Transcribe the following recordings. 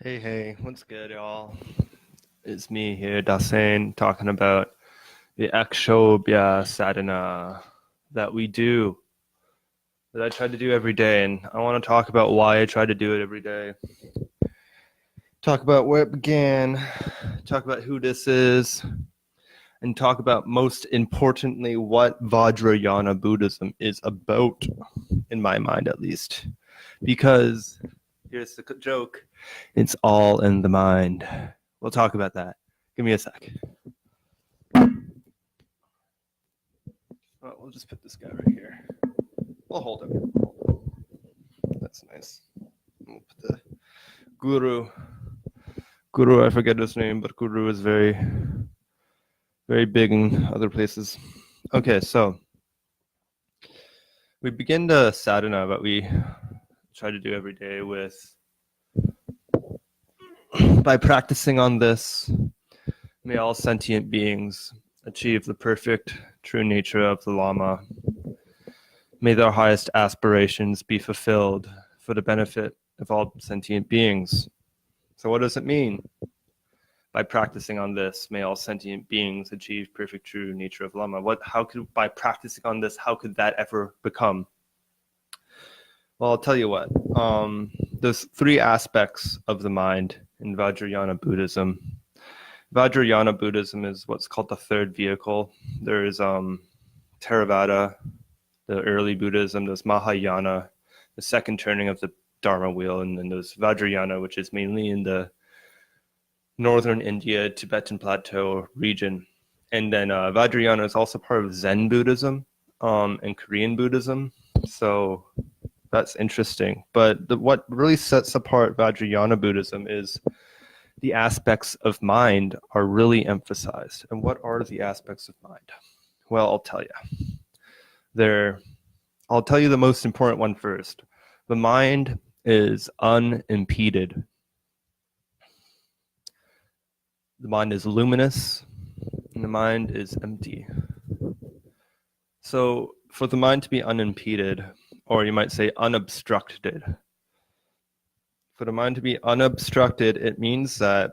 Hey, what's good, y'all? It's me here, Dasein, talking about the Akshobhya sadhana that we do, that I try to do every day. And I want to talk about why I try to do it every day. Talk about where it began, talk about who this is, and talk about, most importantly, what Vajrayana Buddhism is about, in my mind at least. Because, here's the joke, it's all in the mind. We'll talk about that. Give me a sec. We'll just put this guy right here. We'll hold him. That's nice. We'll put the Guru. I forget his name, but Guru is very, very big in other places. Okay, so we begin the sadhana that we try to do every day by practicing on this, may all sentient beings achieve the perfect true nature of the Lama. May their highest aspirations be fulfilled for the benefit of all sentient beings. So what does it mean? By practicing on this, may all sentient beings achieve perfect true nature of Lama. By practicing on this, how could that ever become? Well, I'll tell you what. There's three aspects of the mind in Vajrayana Buddhism. Vajrayana Buddhism is what's called the third vehicle. There is Theravada, the early Buddhism. There's Mahayana, the second turning of the Dharma wheel, and then there's Vajrayana, which is mainly in the northern India, Tibetan Plateau region. And then Vajrayana is also part of Zen Buddhism and Korean Buddhism. So that's interesting. But what really sets apart Vajrayana Buddhism is the aspects of mind are really emphasized. And what are the aspects of mind? Well, I'll tell you. I'll tell you the most important one first. The mind is unimpeded. The mind is luminous, and the mind is empty. So for the mind to be unimpeded, or you might say unobstructed, for the mind to be unobstructed, it means that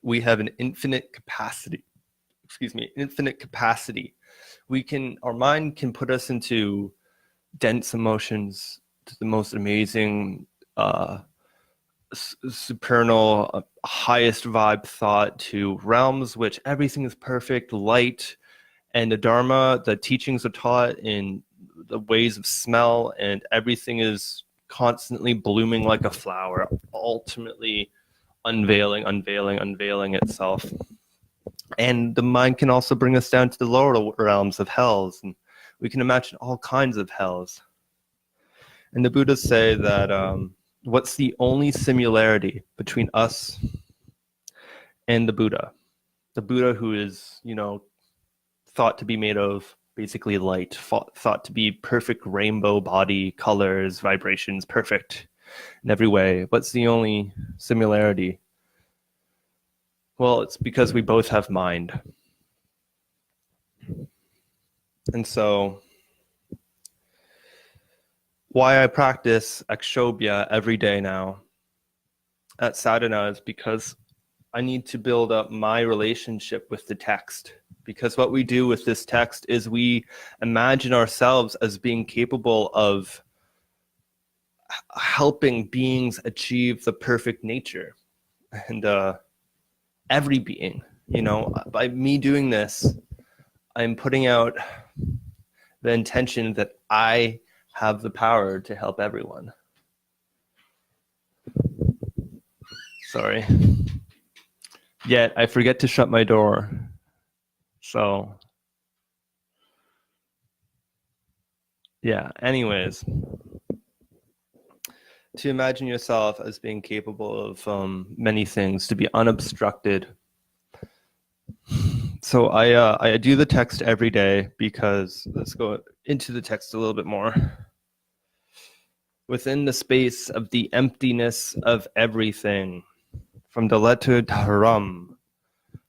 we have an infinite capacity. Our mind can put us into dense emotions, to the most amazing, supernal, highest vibe thought, to realms which everything is perfect, light, and the Dharma, the teachings are taught in the ways of smell, and everything is constantly blooming like a flower, ultimately unveiling itself. And the mind can also bring us down to the lower realms of hells, and we can imagine all kinds of hells. And the Buddhists say that what's the only similarity between us and the Buddha who is, thought to be made of basically light, thought to be perfect rainbow body, colors, vibrations, perfect in every way. What's the only similarity? Well, it's because we both have mind. And so why I practice Akshobhya every day now at sadhana is because I need to build up my relationship with the text. Because what we do with this text is we imagine ourselves as being capable of helping beings achieve the perfect nature. And every being, by me doing this, I'm putting out the intention that I have the power to help everyone. Sorry. Yet I forget to shut my door. So, yeah, anyways, to imagine yourself as being capable of many things, to be unobstructed. So I do the text every day because, let's go into the text a little bit more. Within the space of the emptiness of everything, from the letter dharam,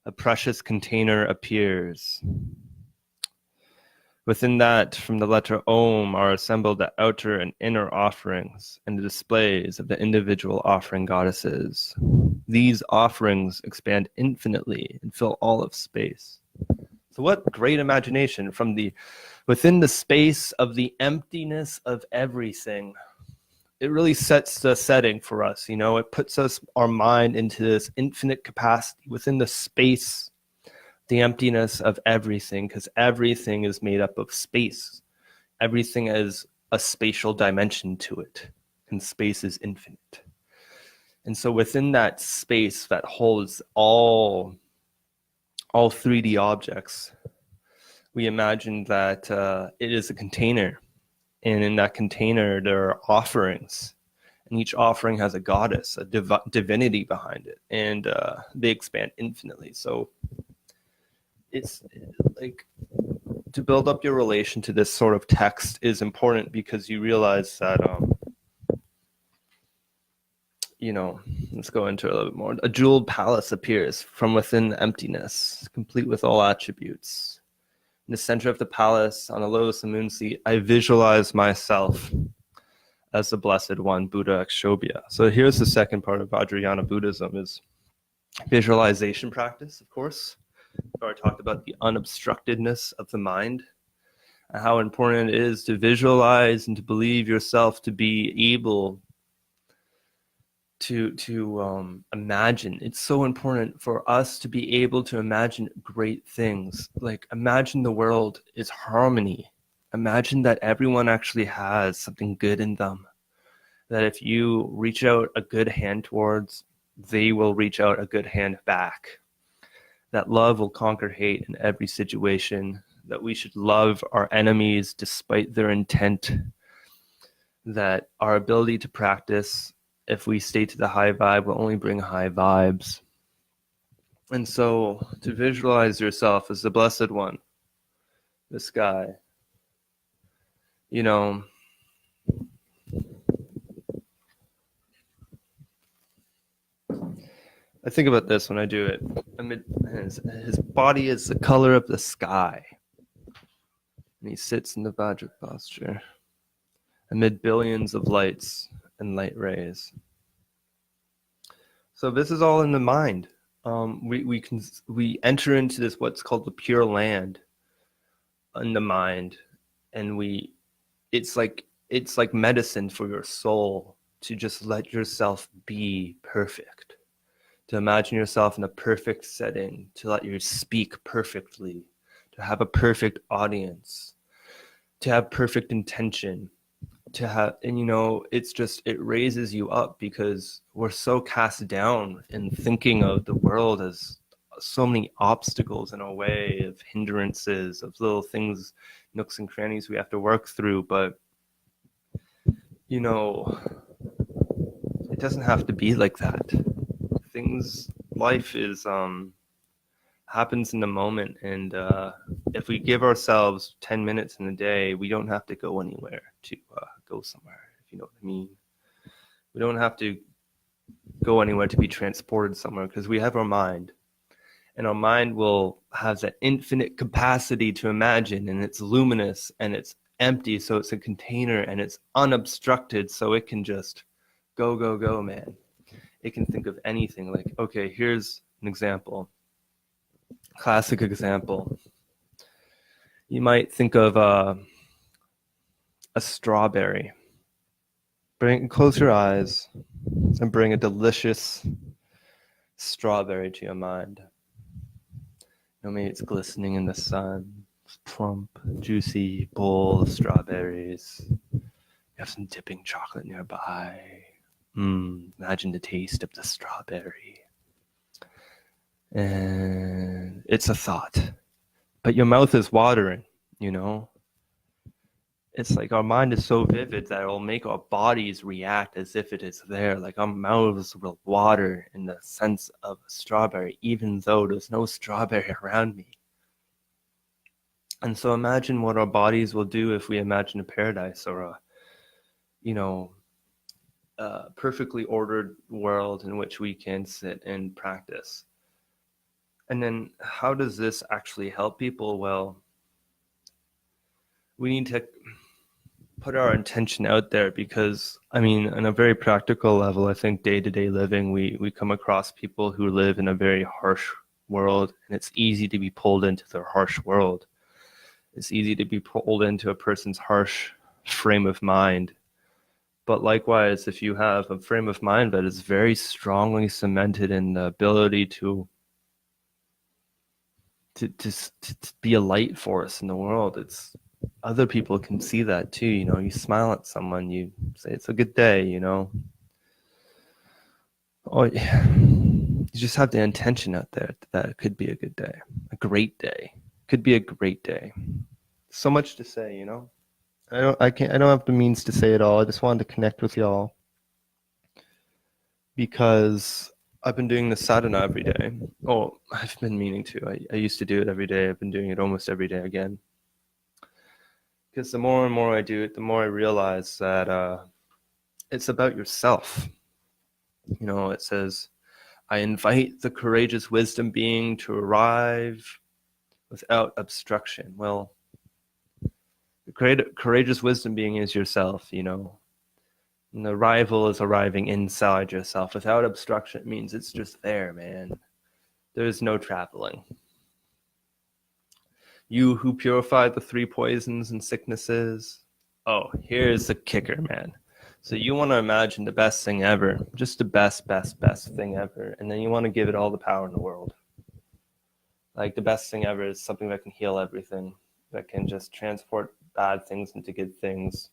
a precious container appears. Within that, from the letter Om, are assembled the outer and inner offerings and the displays of the individual offering goddesses. These offerings expand infinitely and fill all of space. So what great imagination from within the space of the emptiness of everything. It really sets the setting for us, it puts our mind into this infinite capacity within the space, the emptiness of everything, because everything is made up of space. Everything has a spatial dimension to it, and space is infinite. And so within that space that holds all 3D objects, we imagine that it is a container. And in that container, there are offerings. And each offering has a goddess, a divinity behind it. And they expand infinitely. So it's like to build up your relation to this sort of text is important because you realize that, let's go into it a little bit more. A jeweled palace appears from within the emptiness, complete with all attributes. In the center of the palace, on a lotus and moon seat, I visualize myself as the Blessed One, vajrayAkshobhya. So here's the second part of Vajrayana Buddhism is visualization practice, of course. I already talked about the unobstructedness of the mind, and how important it is to visualize and to believe yourself to be able to imagine. It's so important for us to be able to imagine great things. Like imagine the world is harmony. Imagine that everyone actually has something good in them. That if you reach out a good hand towards, they will reach out a good hand back. That love will conquer hate in every situation. That we should love our enemies despite their intent. That our ability to practice, if we stay to the high vibe, will only bring high vibes. And so to visualize yourself as the Blessed One, this guy, I think about this when I do it. His body is the color of the sky. And he sits in the Vajra posture amid billions of lights and light rays. So this is all in the mind. We enter into this what's called the pure land in the mind, and it's like medicine for your soul to just let yourself be perfect, to imagine yourself in a perfect setting, to let you speak perfectly, to have a perfect audience, to have perfect intention, to have, and it raises you up because we're so cast down in thinking of the world as so many obstacles in our way, of hindrances, of little things, nooks and crannies we have to work through. But it doesn't have to be like that. Life is happens in the moment, and if we give ourselves 10 minutes in a day, we don't have to go anywhere to go somewhere, if you know what I mean. We don't have to go anywhere to be transported somewhere, because we have our mind, and our mind will have that infinite capacity to imagine, and it's luminous and it's empty, so it's a container, and it's unobstructed, so it can just go, man. It can think of anything. Like, okay, here's an example. Classic example. You might think of a strawberry. Close your eyes and bring a delicious strawberry to your mind. Maybe it's glistening in the sun. It's plump, juicy bowl of strawberries. You have some dipping chocolate nearby. Imagine the taste of the strawberry. And it's a thought, but your mouth is watering, It's like our mind is so vivid that it'll make our bodies react as if it is there. Like our mouths will water in the sense of a strawberry, even though there's no strawberry around me. And so imagine what our bodies will do if we imagine a paradise or a perfectly ordered world in which we can sit and practice. And then how does this actually help people? Well, we need to put our intention out there, because I mean, on a very practical level, I think day-to-day living, we come across people who live in a very harsh world, and it's easy to be pulled into their harsh world. It's easy to be pulled into a person's harsh frame of mind. But likewise, if you have a frame of mind that is very strongly cemented in the ability to be a light force in the world, it's other people can see that too. You know, you smile at someone, you say it's a good day, you know. Oh, yeah. You just have the intention out there that it could be a good day, a great day. Could be a great day. So much to say, you know. I don't have the means to say it all. I just wanted to connect with y'all because I've been doing this sadhana every day. Oh, I've been meaning to. I used to do it every day. I've been doing it almost every day again. Because the more and more I do it, the more I realize that it's about yourself. You know, it says, I invite the courageous wisdom being to arrive without obstruction. Well, the courageous wisdom being is yourself, you know. And the arrival is arriving inside yourself. Without obstruction, it means it's just there, man. There's no traveling. You who purify the 3 poisons and sicknesses. Oh, here's the kicker, man. So you want to imagine the best thing ever, just the best thing ever, and then you want to give it all the power in the world. Like, the best thing ever is something that can heal everything, that can just transport bad things into good things,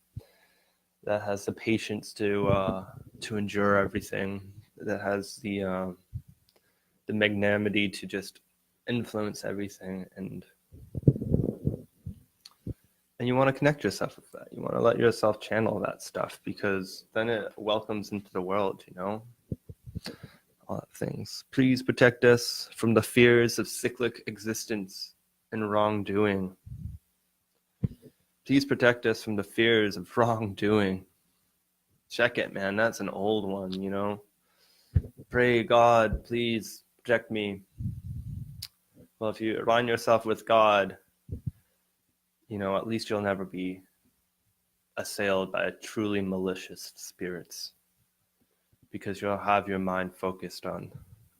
that has the patience to endure everything, that has the magnanimity to just influence everything, and you want to connect yourself with that. You want to let yourself channel that stuff, because then it welcomes into the world, you know, all that things. Please protect us from the fears of cyclic existence and wrongdoing. Please protect us from the fears of wrongdoing. Check it, man. That's an old one, you know. Pray, God, please protect me. Well, if you align yourself with God, you know, at least you'll never be assailed by truly malicious spirits, because you'll have your mind focused on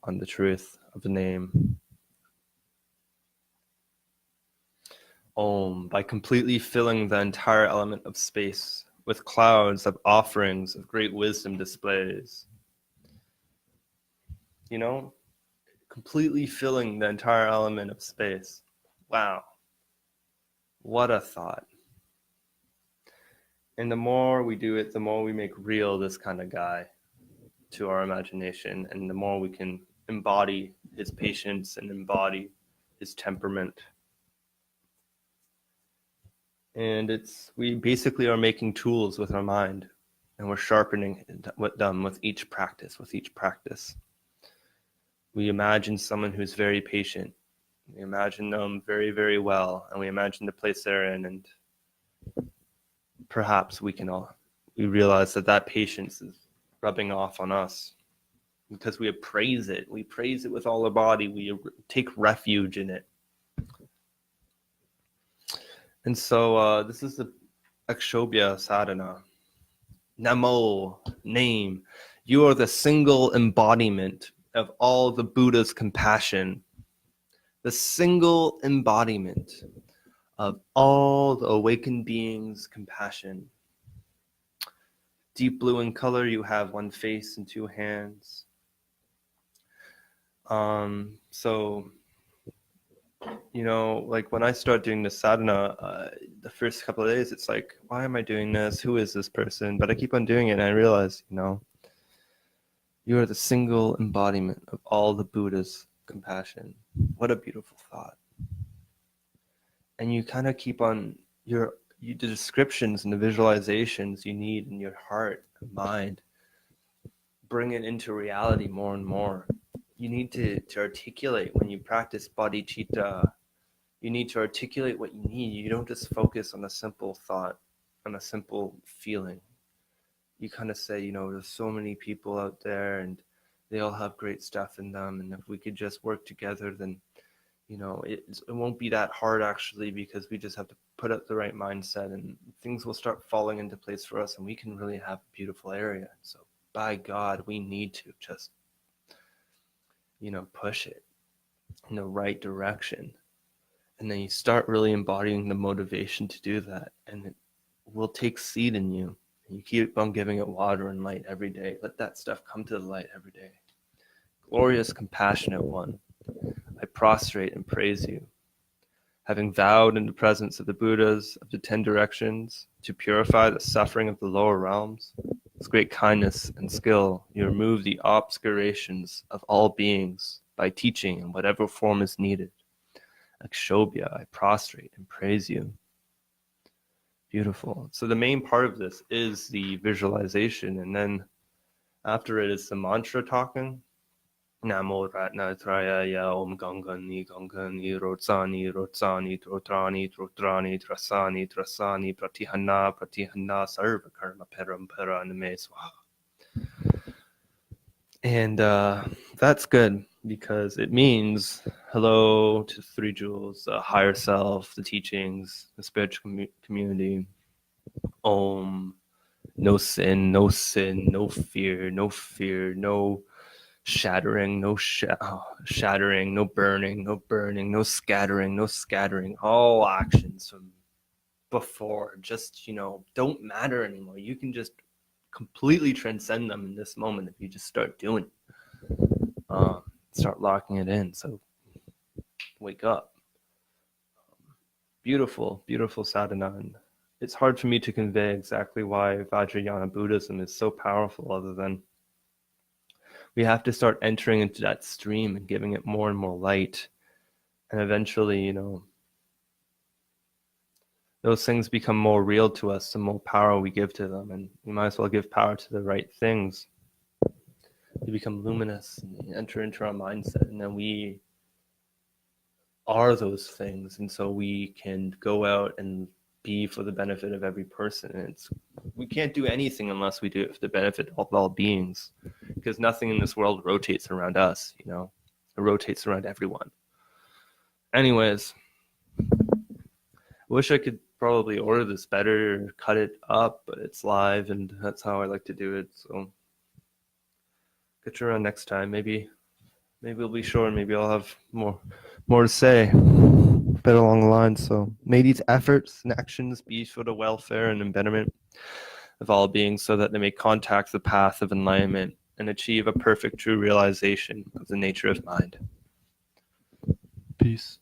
the truth of the name. Om, by completely filling the entire element of space with clouds of offerings of great wisdom displays. You know, completely filling the entire element of space. Wow. What a thought. And the more we do it, the more we make real this kind of guy to our imagination, and the more we can embody his patience and embody his temperament. And we basically are making tools with our mind, and we're sharpening them with each practice, We imagine someone who's very patient. We imagine them very, very well, and we imagine the place they're in, and perhaps we realize that patience is rubbing off on us, because we appraise it. We praise it with all our body. We take refuge in it. And so this is the Akshobhya sadhana. Namo, name. You are the single embodiment of all the Buddha's compassion. The single embodiment of all the awakened beings' compassion. Deep blue in color, you have 1 face and 2 hands. So, you know, like when I start doing the sadhana, the first couple of days, it's like, why am I doing this? Who is this person? But I keep on doing it, and I realize, you know, you are the single embodiment of all the Buddha's compassion. What a beautiful thought. And you kind of keep on the descriptions and the visualizations you need in your heart and mind, bring it into reality more and more. You need to articulate when you practice bodhicitta. You need to articulate what you need. You don't just focus on a simple thought, on a simple feeling. You kind of say, you know, there's so many people out there, and they all have great stuff in them, and if we could just work together, then it won't be that hard actually, because we just have to put up the right mindset and things will start falling into place for us, and we can really have a beautiful area. So by God, we need to just, push it in the right direction. And then you start really embodying the motivation to do that, and it will take seed in you. And you keep on giving it water and light every day. Let that stuff come to the light every day. Glorious, compassionate one, I prostrate and praise you. Having vowed in the presence of the Buddhas of the 10 directions to purify the suffering of the lower realms, with great kindness and skill, you remove the obscurations of all beings by teaching in whatever form is needed. Akshobhya, I prostrate and praise you. Beautiful. So the main part of this is the visualization, and then after it is the mantra talking. Namo Ratnatraya Om Gangani Gangani Rotsani Rotsani Trotrani Trotrani Trasani Trasani Pratihana Pratihana Sarva Karma Parampara Name Swaha. And that's good, because it means hello to the three jewels, the higher self, the teachings, the spiritual community. Om. No sin, no sin, no fear, no fear, no shattering, no shattering, no burning, no burning, no scattering. All actions from before just, don't matter anymore. You can just completely transcend them in this moment if you just start doing it. Start locking it in. So wake up. Beautiful, beautiful sadhana. And it's hard for me to convey exactly why Vajrayana Buddhism is so powerful, other than we have to start entering into that stream and giving it more and more light. And eventually, those things become more real to us, the more power we give to them. And we might as well give power to the right things. They become luminous and enter into our mindset. And then we are those things. And so we can go out and be for the benefit of every person. And we can't do anything unless we do it for the benefit of all beings, because nothing in this world rotates around us, it rotates around everyone. Anyways, I wish I could probably order this better or cut it up, but it's live and that's how I like to do it. So get you around next time. Maybe we'll be short, maybe I'll have more to say, better along the line. So may these efforts and actions be for the welfare and betterment of all beings, so that they may contact the path of enlightenment and achieve a perfect true realization of the nature of mind. Peace.